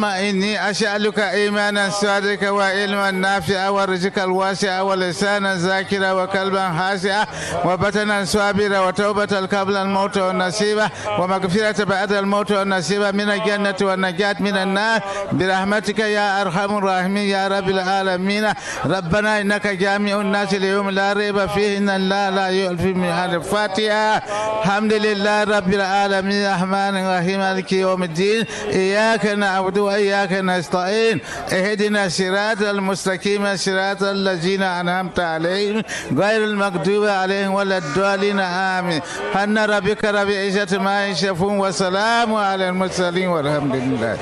اللهم إني أسألك إيمانا صادقا وعلما نافعا ورزقا واسعا ولسانا ذاكرا وقلبا خاشعا وبطنا صابرا وتوبة قبل الموت والنصيبة ومغفرة بعد الموت والنصيبة من الجنة والنجاة من النار برحمتك يا أرحم الراحمين يا رب العالمين. ربنا إنك جامع الناس ليوم لا ريب فيه إن الله لا يخلف الميعاد. الفاتحة. الحمد لله رب العالمين الرحمن الرحيم مالك يوم الدين إياك نعبد وإياك نستعين اهدنا الصراط المستقيم صراط الذين أنعمت عليهم غير المغضوب عليهم ولا الضالين آمين. حن ربك رب العزة ما يصفون وسلام على المرسلين والحمد لله.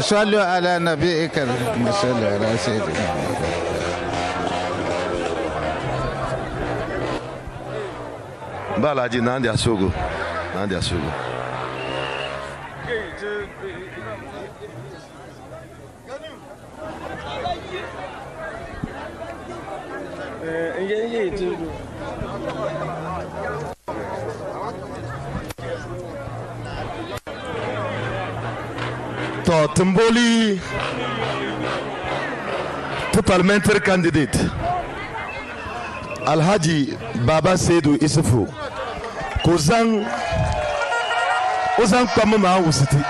صلوا على نبيك صلى على سيدنا Balaji nandi asugu. To Timboli, the parliamentary candidate Alhaji Baba Seydou Isufu Kozan Pamama Wusiti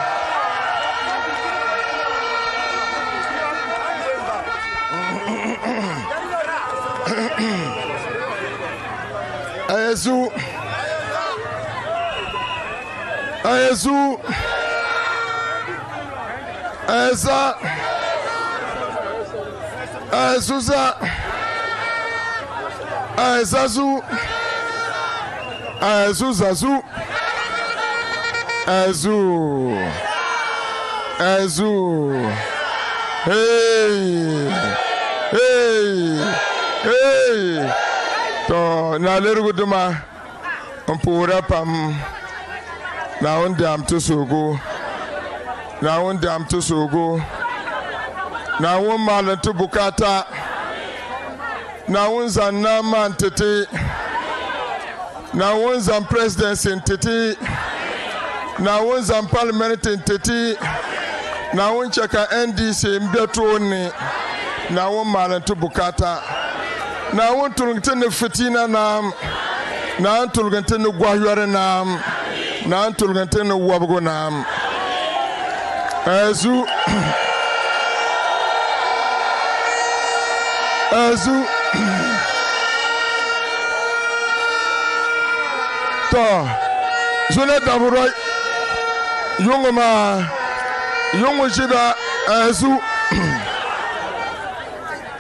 Ayezu Eza Azuza Azazu Azuzazu Azu Hey to Nalerigu duma mpura pam na wonde am to sogo na won malan to bukata na won zanna man tete na won zan presidency tete na won zan parliament tete na won cheka NDC mbeto ni na won malan to bukata na won tulungte ne fitina na tulungte ne gwahware na tulungte ne wabgo Azu to zone daburoy yungu shida azu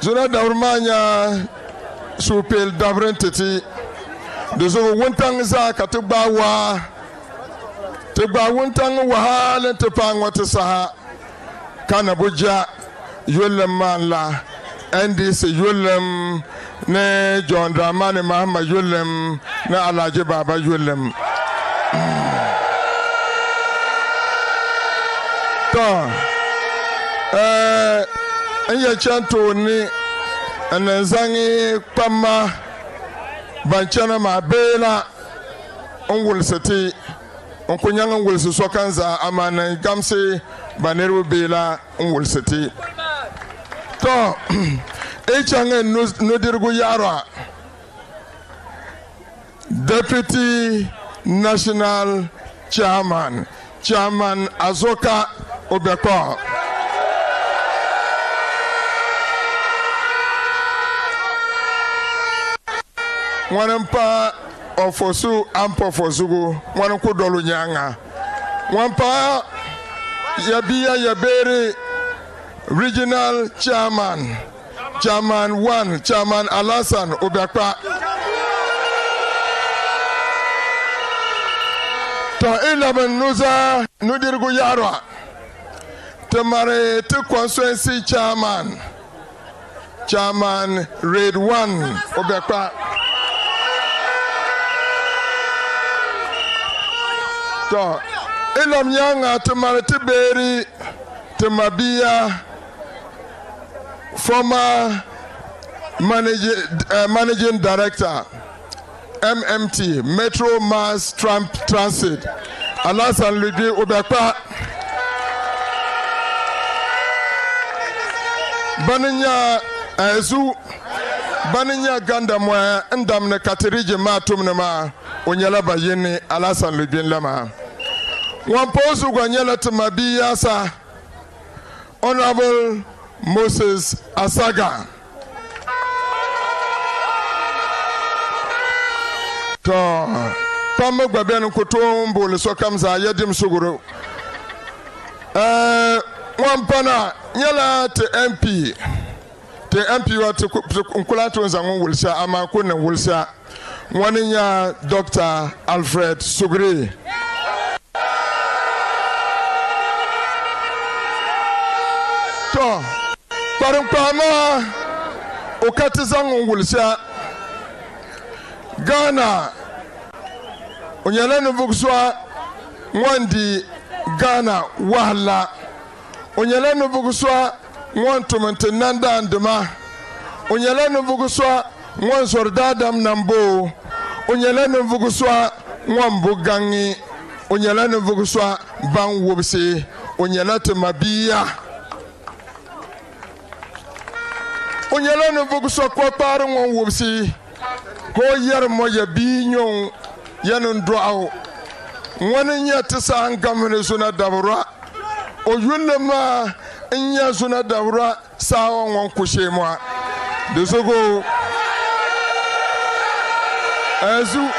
zone daburmanya supel dabrenteti dozo wontang za katugbawa Teba wuntang wahala tepang wata saha kana buja yulem man la NDC yulem ne John Dramani Mahama yulem ne Alhaji Baba yulem to anya chanto ni anazangi pama banchana mabela ongulsati onkunyanga ngulsu sokanza amana gamse baneru bela ngulsati to echanga Nalerigu yara Deputy National Chairman Azoka Obeko wanampa ofosu ampo fosugo wanko dolu nyanga wampa yabia yabere Regional Chairman 1 Chairman Alasan Obekpa to ilaben nuza Nalerigu yarwa temare te constituency Chairman Raid 1 Obekpa to ilam nyanga temare te beri temabia former managing director MMT Metro Mass Transit Alasan Ludwig Obekpa baninya azu baninya ganda mwa ndam ne katerije matum ne ma onyala bayene alasan lebien lama wampozu gwanyala tmabiya sa Honorable Moses Asaga to pamme gbaben kuto mbole so kamza yadim suguru wampana nyala te MP wat nkulato nzangu wulsha ama kunna wulsha waninya Dr. Alfred Sugri to parupama ukati zangu wulsha Ghana onyelenu vugswa mwandi Ghana wala onyelenu vugswa mwantumente nanda andema onyelenu vugswa mwansordadam nambo onyelenu vugswa mwambugangi onyelenu vugswa banwubsi onyelatu mabiya onyelenu vugswa kwa paru mwamwubsi ko yer mo ya binyon yanun doaw woni nyati sa ngamne suna dabra o yunma nya suna dabra sa won kushe mo de sogo azu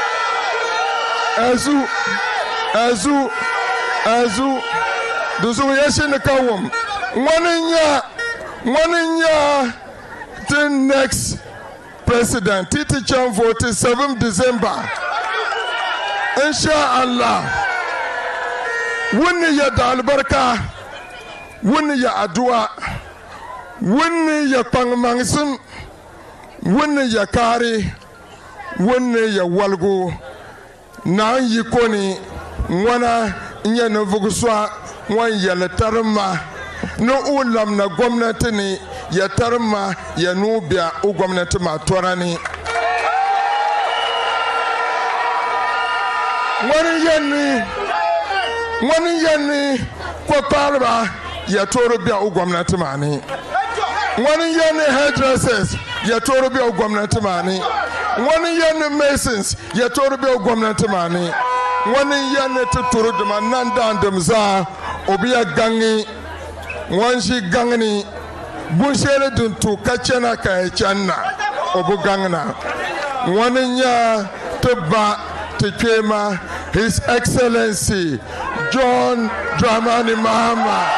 de sogo yeshin kawum woni nya the next President Titi Chan 47 December Inshallah wani ya da albarka wani ya addu'a wani ya pangmangsin wani ya kare wani ya walgo na yi koni wana nya na vuguswa wan ya latarma no ulam na gwamnati ne ya tarma ya nubia u gwamnati ma torani wani yanni ko parba ya toro bia u gwamnati ma ni wani yanni hairdressers ya toro bia u gwamnati ma ni wani yanni masons ya toro bia u gwamnati ma ni wani yanni tuturu duma nan da ndamza obiya gangi wanshi gangni bunshere duntu kachana ka channa obugangna waninya teba tekema His Excellency John Dramani Mahama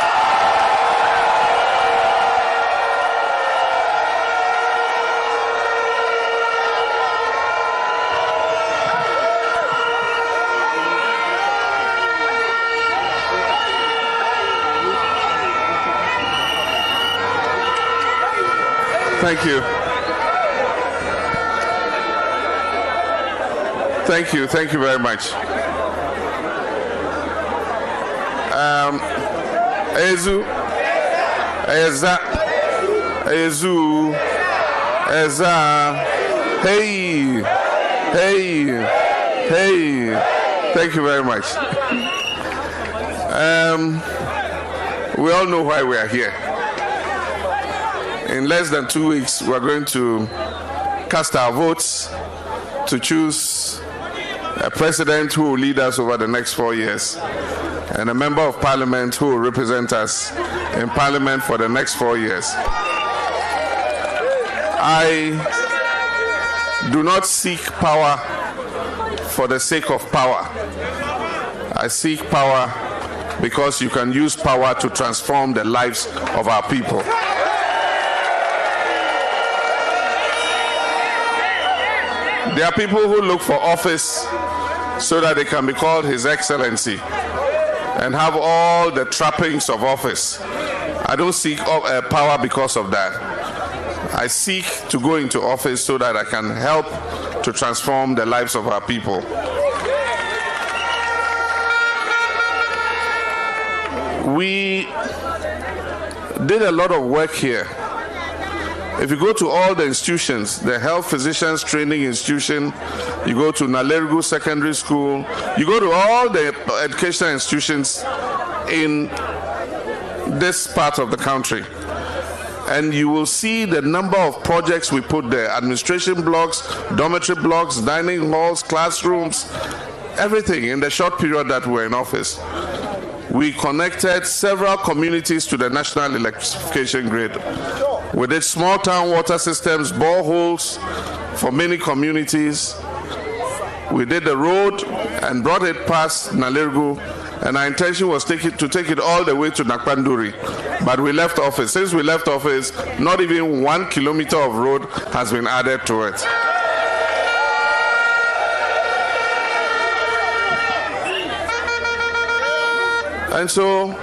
Thank you. Thank you very much. Eza, hey. Thank you very much. We all know why we are here. In less than 2 weeks, we're going to cast our votes to choose a president who will lead us over the next 4 years and a member of parliament who will represent us in parliament for the next 4 years. I do not seek power for the sake of power. I seek power because you can use power to transform the lives of our people. There are people who look for office so that they can be called His Excellency and have all the trappings of office. I don't seek power because of that. I seek to go into office so that I can help to transform the lives of our people. We did a lot of work here. If you go to all the institutions, the health physicians training institution, you go to Nalerigu Secondary School, you go to all the educational institutions in this part of the country, And you will see the number of projects we put there: administration blocks, dormitory blocks, dining halls, classrooms, everything in the short period that we're in office. We connected several communities to the national electrification grid. We did small town water systems, boreholes for many communities. We did the road and brought it past Nalerigu, and our intention was to take it all the way to Nakpanduri. But we left office. Since we left office, not even 1 kilometer of road has been added to it. And so,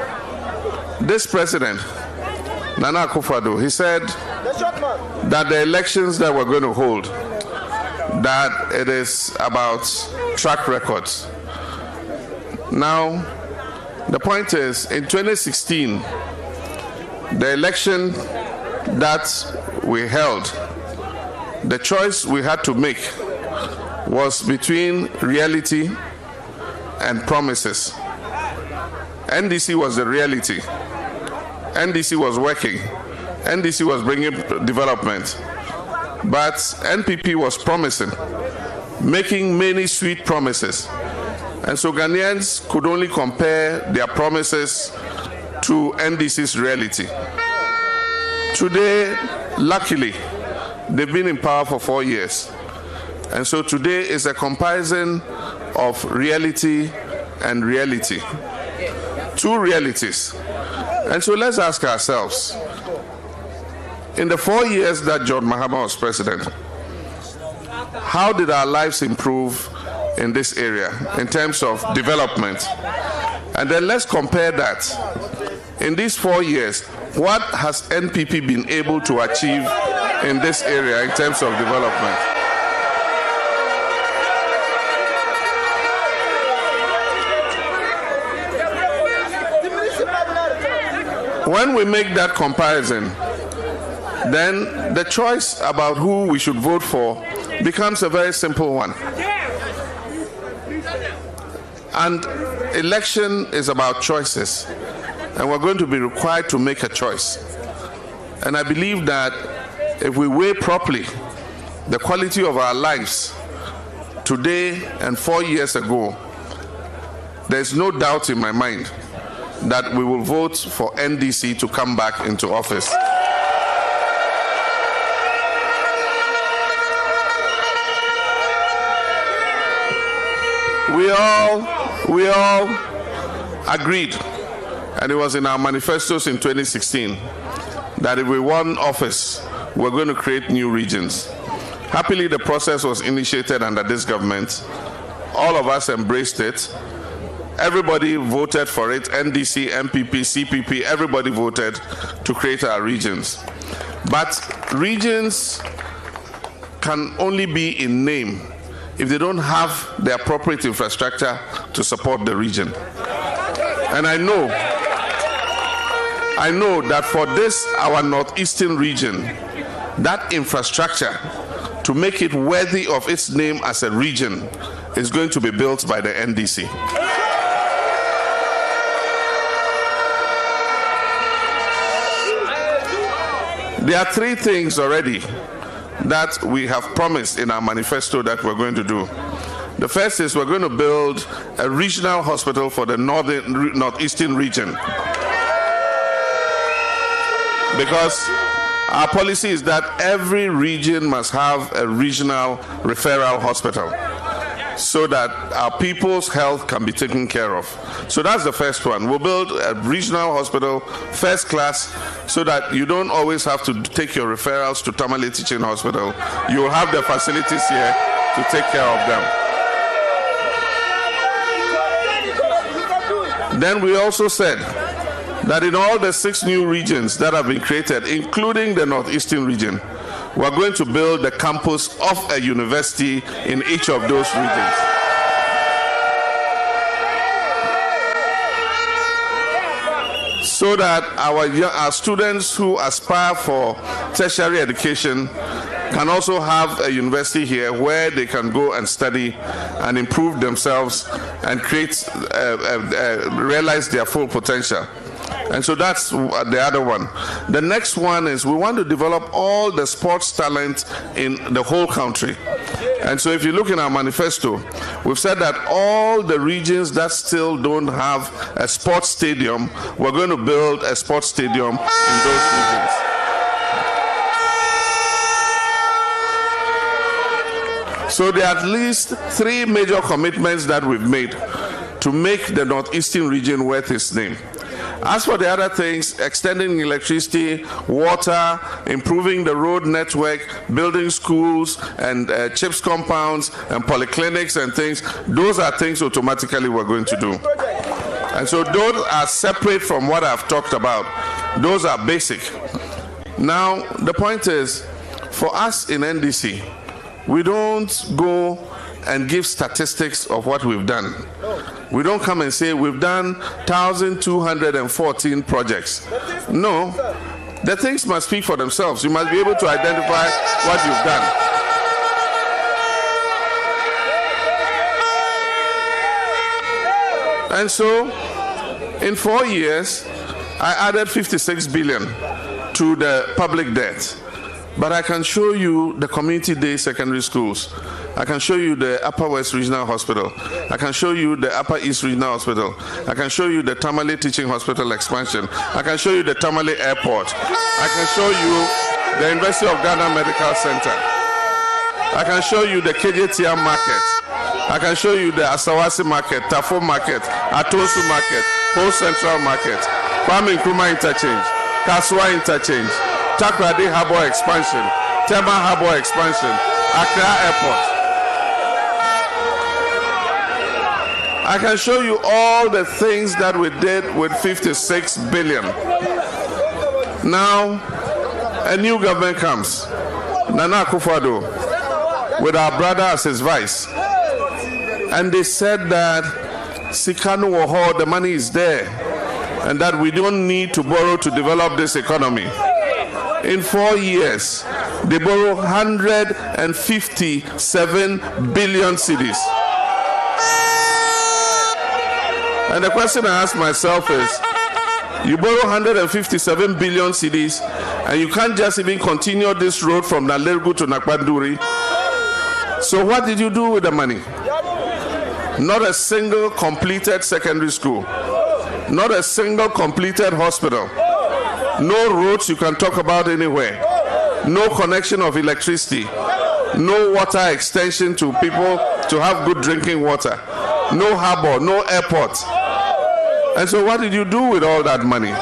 this president, Nana Akufo-Addo, he said that the elections that we're going to hold, that it is about track records. Now, the point is, in 2016, the election that we held, the choice we had to make was between reality and promises. NDC was the reality. NDC was working. NDC was bringing development. But NPP was promising, making many sweet promises. And so Ghanaians could only compare their promises to NDC's reality. Today, luckily, they've been in power for 4 years. And so today is a comparison of reality and reality. Two realities. And so let's ask ourselves, in the 4 years that John Mahama was president, how did our lives improve in this area in terms of development? And then let's compare that. In these 4 years, what has NPP been able to achieve in this area in terms of development? When we make that comparison, then the choice about who we should vote for becomes a very simple one. And election is about choices, and we're going to be required to make a choice. And I believe that if we weigh properly the quality of our lives today and 4 years ago, there's no doubt in my mind that we will vote for NDC to come back into office. We all agreed, and it was in our manifestos in 2016, that if we won office, we're going to create new regions. Happily, the process was initiated under this government. All of us embraced it. Everybody voted for it. NDC, MPP, CPP, everybody voted to create our regions. But regions can only be in name if they don't have the appropriate infrastructure to support the region. And I know that for this, our northeastern region, that infrastructure, to make it worthy of its name as a region, is going to be built by the NDC. There are 3 things already that we have promised in our manifesto that we're going to do. The first is we're going to build a regional hospital for the northeastern region. Because our policy is that every region must have a regional referral hospital, so that our people's health can be taken care of. So that's the first one. We'll build a regional hospital, first class, so that you don't always have to take your referrals to Tamale Teaching Hospital. You will have the facilities here to take care of them. Then we also said that in all the 6 new regions that have been created, including the northeastern region, we're going to build the campus of a university in each of those regions. So that our students who aspire for tertiary education can also have a university here where they can go and study and improve themselves and realize their full potential. And so that's the other one. The next one is we want to develop all the sports talent in the whole country. And so if you look in our manifesto, we've said that all the regions that still don't have a sports stadium, we're going to build a sports stadium in those regions. So there are at least 3 major commitments that we've made to make the Northeastern region worth its name. As for the other things, extending electricity, water, improving the road network, building schools and CHIPS compounds and polyclinics and things, those are things automatically we're going to do. And so those are separate from what I've talked about. Those are basic. Now, the point is, for us in NDC, we don't go and give statistics of what we've done. We don't come and say we've done 1,214 projects. No, the things must speak for themselves. You must be able to identify what you've done. And so, in 4 years, I added 56 billion to the public debt. But I can show you the community day secondary schools. I can show you the Upper West Regional Hospital. I can show you the Upper East Regional Hospital. I can show you the Tamale Teaching Hospital expansion. I can show you the Tamale Airport. I can show you the University of Ghana Medical Center. I can show you the KJTM market. I can show you the Asawasi market, Tafo market, Atosu market, Whole Central market, Kwame Nkrumah interchange, Kaswa interchange, Takrady Harbour expansion, Tema Harbour expansion, Accra Airport. I can show you all the things that we did with 56 billion. Now, a new government comes, Nana Akufo-Addo, with our brother as his vice. And they said that Sikanu Woho, the money is there, and that we don't need to borrow to develop this economy. In 4 years, they borrow 157 billion cedis. And the question I ask myself is, you borrow 157 billion cedis, and you can't just even continue this road from Nalerigu to Nakpanduri. So what did you do with the money? Not a single completed secondary school. Not a single completed hospital. No roads you can talk about anywhere. No connection of electricity. No water extension to people to have good drinking water. No harbor, no airport. And so what did you do with all that money?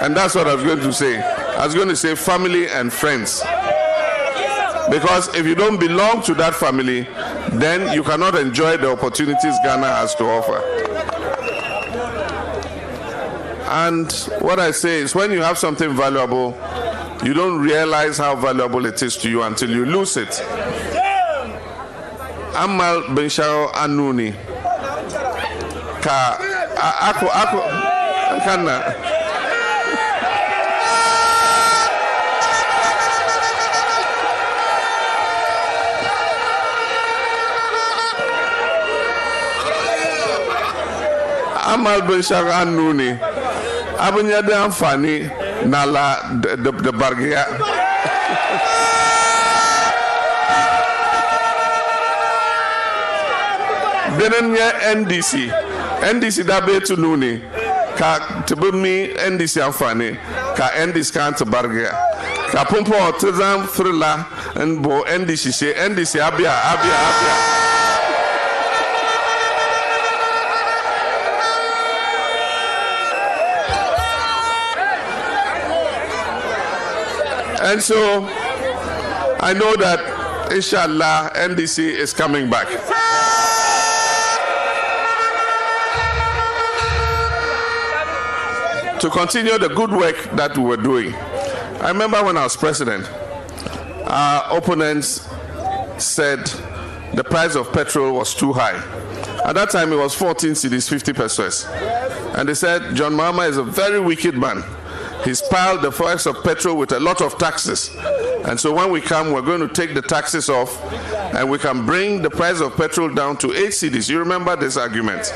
And that's what I was going to say. I was going to say family and friends. Because if you don't belong to that family, then you cannot enjoy the opportunities Ghana has to offer. And what I say is, when you have something valuable, you don't realize how valuable it is to you until you lose it. Amal Benshao Anuni. Ka ako kana. Amal Benshao Anuni. Abunya de amfani na la de bargia. Denenya NDC da be to nuni ka tebumi NDC amfani ka NDC kan to bargia ka pompo tezam thriller and bo NDC she NDC abia. And so, I know that, inshallah, NDC is coming back. To continue the good work that we were doing. I remember when I was president, our opponents said the price of petrol was too high. At that time, it was 14 cedis, 50 pesos. And they said, John Mahama is a very wicked man. He's piled the price of petrol with a lot of taxes. And so when we come, we're going to take the taxes off, and we can bring the price of petrol down to 8 cedis. You remember this argument?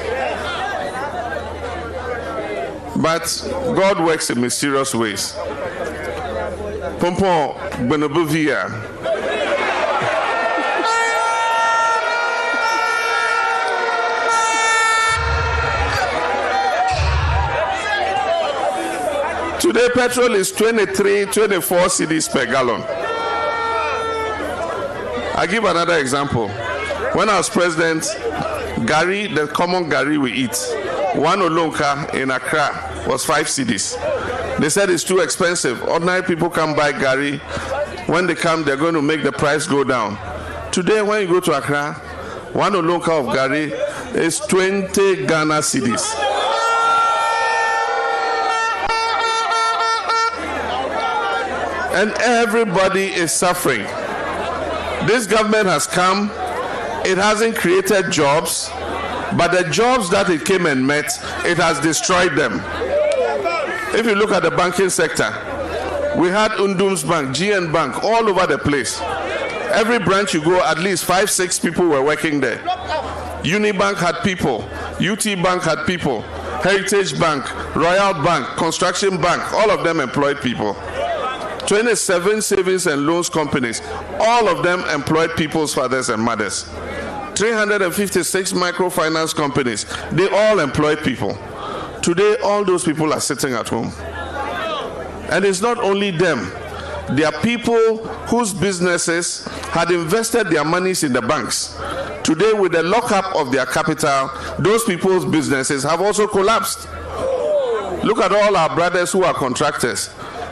But God works in mysterious ways. Pompon Benobuvia. Today, petrol is 23, 24 cedis per gallon. I give another example. When I was president, gari, the common gari we eat, one olonka in Accra was 5 cedis. They said it's too expensive. Ordinary people can't buy gari. When they come, they're going to make the price go down. Today, when you go to Accra, one olonka of gari is 20 Ghana cedis. And everybody is suffering. This government has come, it hasn't created jobs, but the jobs that it came and met, it has destroyed them. If you look at the banking sector, we had Undum's Bank, GN Bank, all over the place. Every branch you go, at least 5, 6 people were working there. Unibank had people, UT Bank had people, Heritage Bank, Royal Bank, Construction Bank, all of them employed people. 27 savings and loans companies, all of them employed people's fathers and mothers. 356 microfinance companies, they all employed people. Today, all those people are sitting at home. And it's not only them. There are people whose businesses had invested their monies in the banks. Today, with the lockup of their capital, those people's businesses have also collapsed. Look at all our brothers who are contractors.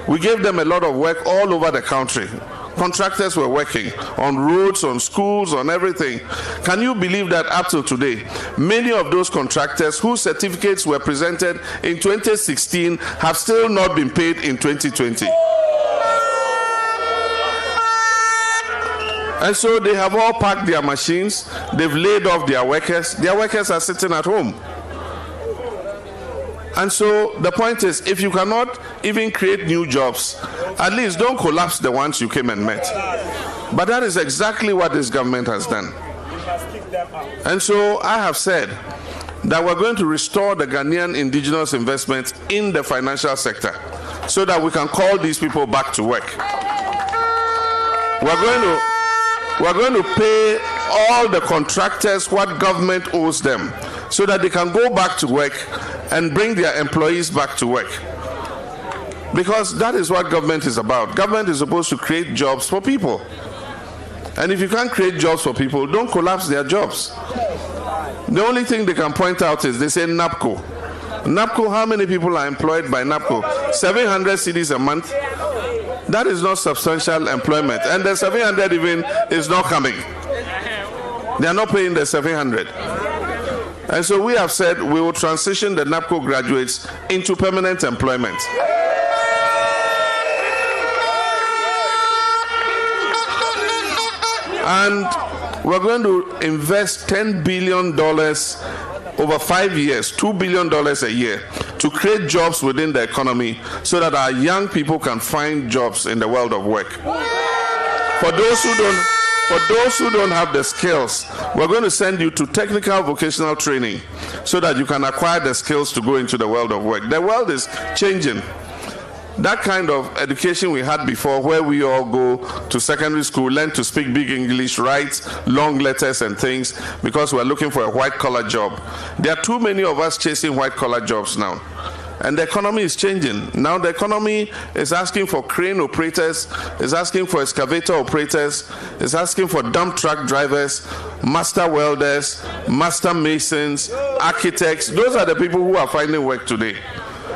We gave them a lot of work all over the country. Contractors were working on roads, on schools, on everything. Can you believe that up till today, many of those contractors whose certificates were presented in 2016 have still not been paid in 2020? And so they have all packed their machines, they've laid off their workers are sitting at home. And so the point is, if you cannot even create new jobs, at least don't collapse the ones you came and met. But that is exactly what this government has done. And so I have said that we're going to restore the Ghanaian indigenous investment in the financial sector so that we can call these people back to work. We're going to pay all the contractors what government owes them so that they can go back to work and bring their employees back to work. Because that is what government is about. Government is supposed to create jobs for people. And if you can't create jobs for people, don't collapse their jobs. The only thing they can point out is they say NAPCO. NAPCO, how many people are employed by NAPCO? 700 cedis a month. That is not substantial employment. And the 700 even is not coming. They are not paying the 700. And so we have said we will transition the NAPCO graduates into permanent employment. And we're going to invest $10 billion over 5 years, $2 billion a year, to create jobs within the economy so that our young people can find jobs in the world of work. For those who don't have the skills, we're going to send you to technical vocational training so that you can acquire the skills to go into the world of work. The world is changing. That kind of education we had before, where we all go to secondary school, learn to speak big English, write long letters and things, because we're looking for a white-collar job. There are too many of us chasing white-collar jobs now. And the economy is changing. Now the economy is asking for crane operators, is asking for excavator operators, is asking for dump truck drivers, master welders, master masons, architects. Those are the people who are finding work today.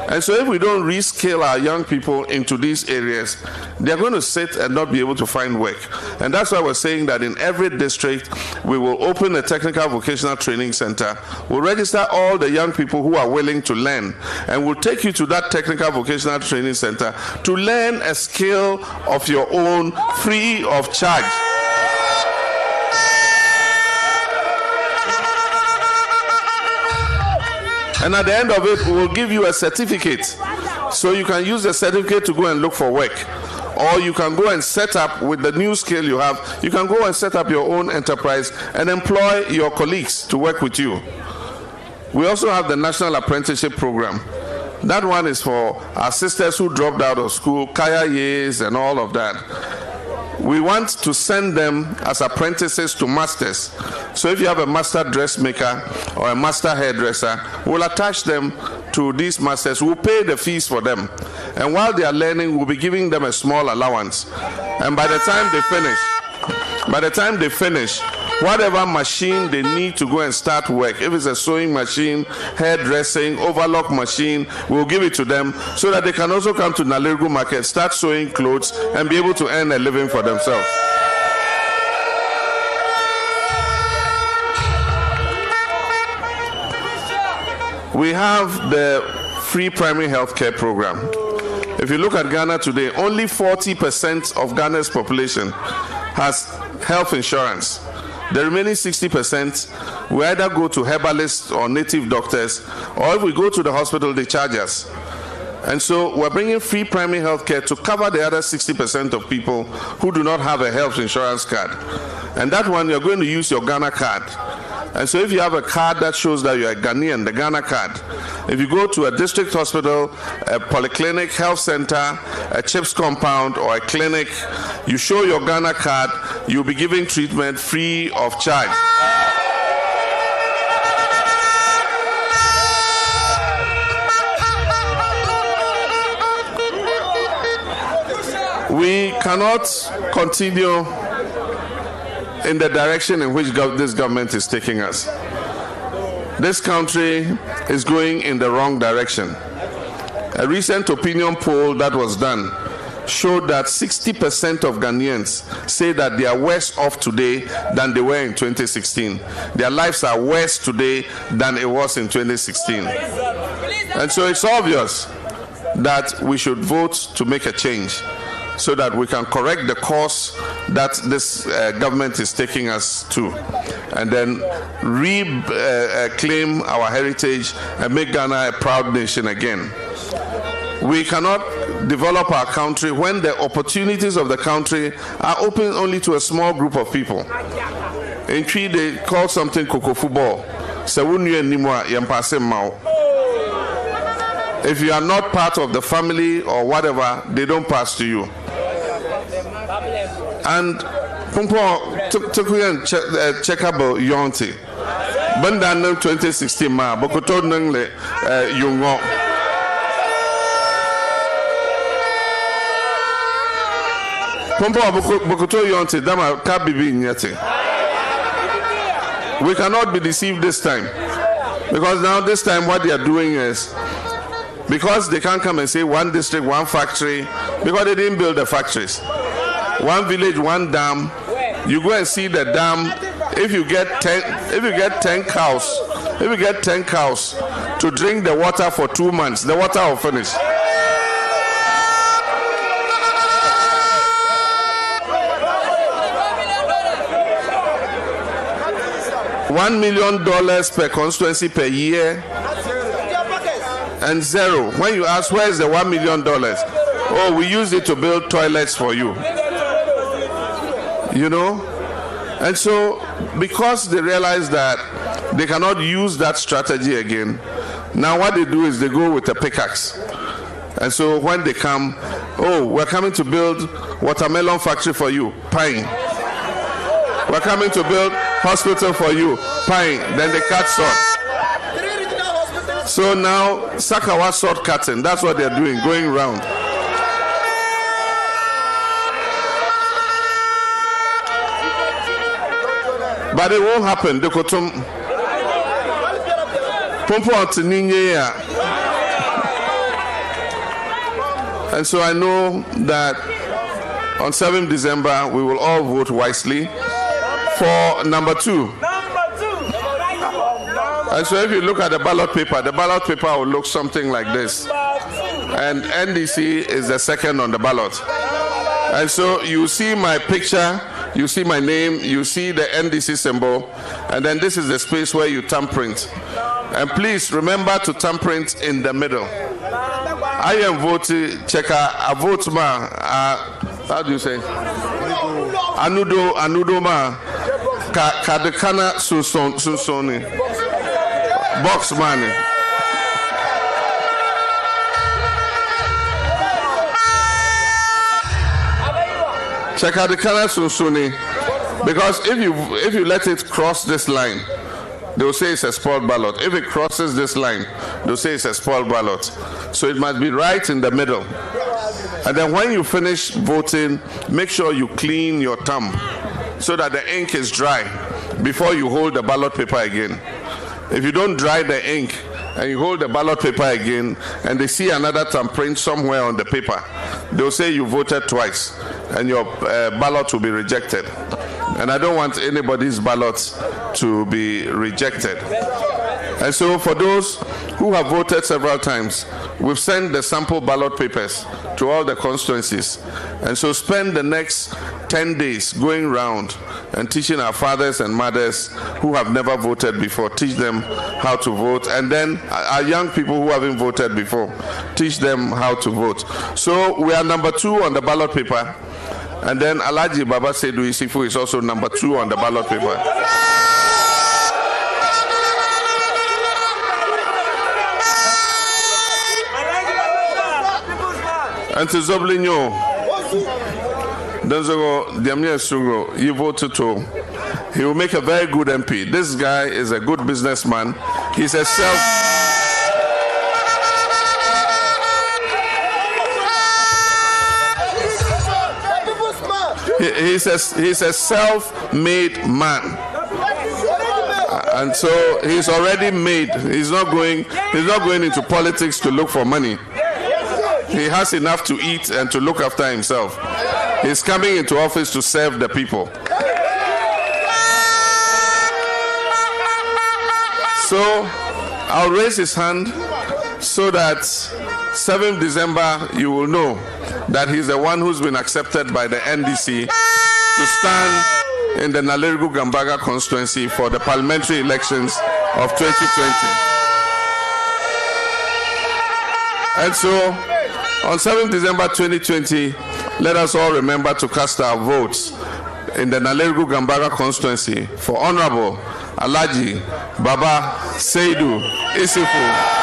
And so if we don't rescale our young people into these areas, they're going to sit and not be able to find work. And that's why we're saying that in every district, we will open a technical vocational training center. We'll register all the young people who are willing to learn. And we'll take you to that technical vocational training center to learn a skill of your own free of charge. And at the end of it, we will give you a certificate. So you can use the certificate to go and look for work. Or you can go and set up, with the new skill you have, you can go and set up your own enterprise and employ your colleagues to work with you. We also have the National Apprenticeship Program. That one is for our sisters who dropped out of school, kaya years and all of that. We want to send them as apprentices to masters. So if you have a master dressmaker or a master hairdresser, we'll attach them to these masters. We'll pay the fees for them. And while they are learning, we'll be giving them a small allowance. And by the time they finish, whatever machine they need to go and start work, if it's a sewing machine, hairdressing, overlock machine, we'll give it to them so that they can also come to Nalerigu market, start sewing clothes, and be able to earn a living for themselves. We have the free primary health care program. If you look at Ghana today, only 40% of Ghana's population has health insurance. The remaining 60%, we either go to herbalists or native doctors, or if we go to the hospital, they charge us. And so we're bringing free primary health care to cover the other 60% of people who do not have a health insurance card. And that one, you're going to use your Ghana card. And so if you have a card that shows that you're a Ghanaian, the Ghana card, if you go to a district hospital, a polyclinic, health center, a CHIPS compound, or a clinic, you show your Ghana card, you'll be giving treatment free of charge. We cannot continue in the direction in which this government is taking us. This country is going in the wrong direction. A recent opinion poll that was done showed that 60% of Ghanaians say that they are worse off today than they were in 2016. Their lives are worse today than it was in 2016. And so it's obvious that we should vote to make a change so that we can correct the course that this government is taking us to, and then reclaim our heritage and make Ghana a proud nation again. We cannot develop our country when the opportunities of the country are open only to a small group of people. In Twi, they call something Coco football. If you are not part of the family or whatever, they don't pass to you. And Pumpo took check about Yonti. Bandan 2016 ma Bokoto Nangle Yungo. Pumpo Bokoto Yonti Dama Kabibi Nyati. We cannot be deceived this time. Because now this time what they are doing is, because they can't come and say one district, one factory, because they didn't build the factories. One village, one dam. You go and see the dam. If you get 10 cows, to drink the water for 2 months, the water will finish. $1 million per constituency per year, and zero. When you ask where is the $1 million, oh, we use it to build toilets for you. You know? And so, because they realize that they cannot use that strategy again, now what they do is they go with a pickaxe. And so when they come, oh, we're coming to build watermelon factory for you, pine. We're coming to build hospital for you, pine. Then they cut sword. So now, Sakawa sword cutting, that's what they're doing, going round. But it won't happen. And so I know that on 7th December, we will all vote wisely for number 2. And so if you look at the ballot paper will look something like this. And NDC is the second on the ballot. And so you see my picture, you see my name, you see the NDC symbol, and then this is the space where you thumb print. And please remember to thumb print in the middle. I am voting checker, a vote ma, how do you say? Anudo ma, kadekana susoni, box money. Check out the color Sunsuni. Because if you let it cross this line, they'll say it's a spoiled ballot. If it crosses this line, they'll say it's a spoiled ballot. So it must be right in the middle. And then when you finish voting, make sure you clean your thumb so that the ink is dry before you hold the ballot paper again. If you don't dry the ink and you hold the ballot paper again and they see another thumbprint somewhere on the paper, they'll say you voted twice and your ballot will be rejected. And I don't want anybody's ballot to be rejected. And so for those who have voted several times, we've sent the sample ballot papers to all the constituencies. And so spend the next 10 days going around and teaching our fathers and mothers who have never voted before, teach them how to vote. And then our young people who haven't voted before, teach them how to vote. So we are number 2 on the ballot paper. And then Alhaji Baba Seydou Isifu is also number 2 on the ballot paper. And to Zoblinyo, Denzogo Diamia Sugo, you voted to. He will make a very good MP. This guy is a good businessman. He's a He's a self-made man, and so he's already made. He's not going into politics to look for money. He has enough to eat and to look after himself. He's coming into office to serve the people. So I'll raise his hand so that 7th December you will know that he's the one who's been accepted by the NDC to stand in the Nalerigu Gambaga constituency for the parliamentary elections of 2020. And so, on 7th December 2020, let us all remember to cast our votes in the Nalerigu Gambaga constituency for Honorable Alhaji Baba Seydou Isifu.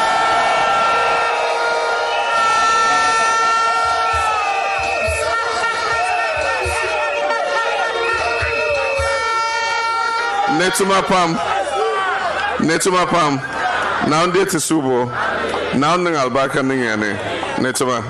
Netuma pam now ndeti subo now nding albaka ningene netuma